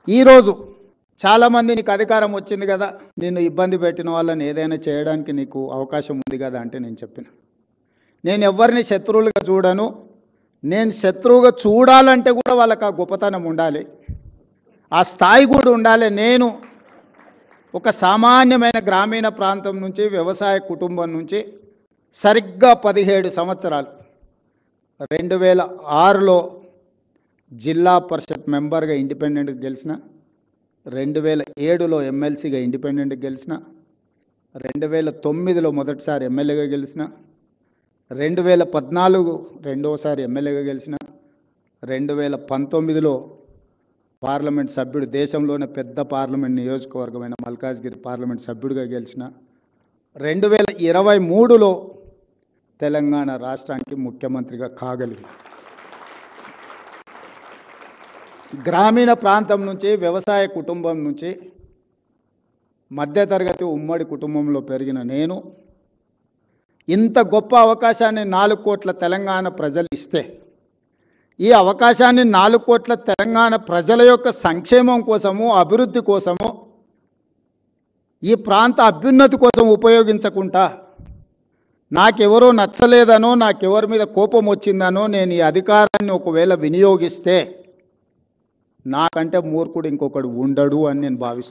ఈరోజు చాలామంది నీకు అధికారం వచ్చింది కదా, నిన్ను ఇబ్బంది పెట్టిన వాళ్ళని ఏదైనా చేయడానికి నీకు అవకాశం ఉంది కదా అంటే నేను చెప్పిన, నేను ఎవరిని శత్రువులుగా చూడను. నేను శత్రువుగా చూడాలంటే కూడా వాళ్ళకి ఆ గొప్పతనం ఉండాలి, ఆ స్థాయి కూడా ఉండాలి. నేను ఒక సామాన్యమైన గ్రామీణ ప్రాంతం నుంచి, వ్యవసాయ కుటుంబం నుంచి సరిగ్గా 17 సంవత్సరాలు 2006లో జిల్లా పరిషత్ మెంబర్గా ఇండిపెండెంట్గా గెలిచిన, 2007లో ఎమ్మెల్సీగా ఇండిపెండెంట్గా గెలిచిన, 2009లో మొదటిసారి ఎమ్మెల్యేగా గెలిచిన, 2014 రెండోసారి ఎమ్మెల్యేగా గెలిచిన, 2019లో పార్లమెంట్ సభ్యుడు, దేశంలోనే పెద్ద పార్లమెంట్ నియోజకవర్గమైన మల్కాజ్గిరి పార్లమెంట్ సభ్యుడిగా గెలిచిన, 2023లో తెలంగాణ రాష్ట్రానికి ముఖ్యమంత్రిగా కాగలిగింది. గ్రామీణ ప్రాంతం నుంచి, వ్యవసాయ కుటుంబం నుంచి, మధ్యతరగతి ఉమ్మడి కుటుంబంలో పెరిగిన నేను ఇంత గొప్ప అవకాశాన్ని 4 కోట్ల తెలంగాణ ప్రజలు ఇస్తే, ఈ అవకాశాన్ని 4 కోట్ల తెలంగాణ ప్రజల యొక్క సంక్షేమం కోసము, అభివృద్ధి కోసము, ఈ ప్రాంత అభ్యున్నతి కోసం ఉపయోగించకుండా, నాకెవరో నచ్చలేదనో, నాకెవరి మీద కోపం వచ్చిందనో నేను ఈ అధికారాన్ని ఒకవేళ వినియోగిస్తే నాకంటే మూర్ఖుడు ఇంకొకడు ఉండడు అని నేను భావిస్తున్నాను.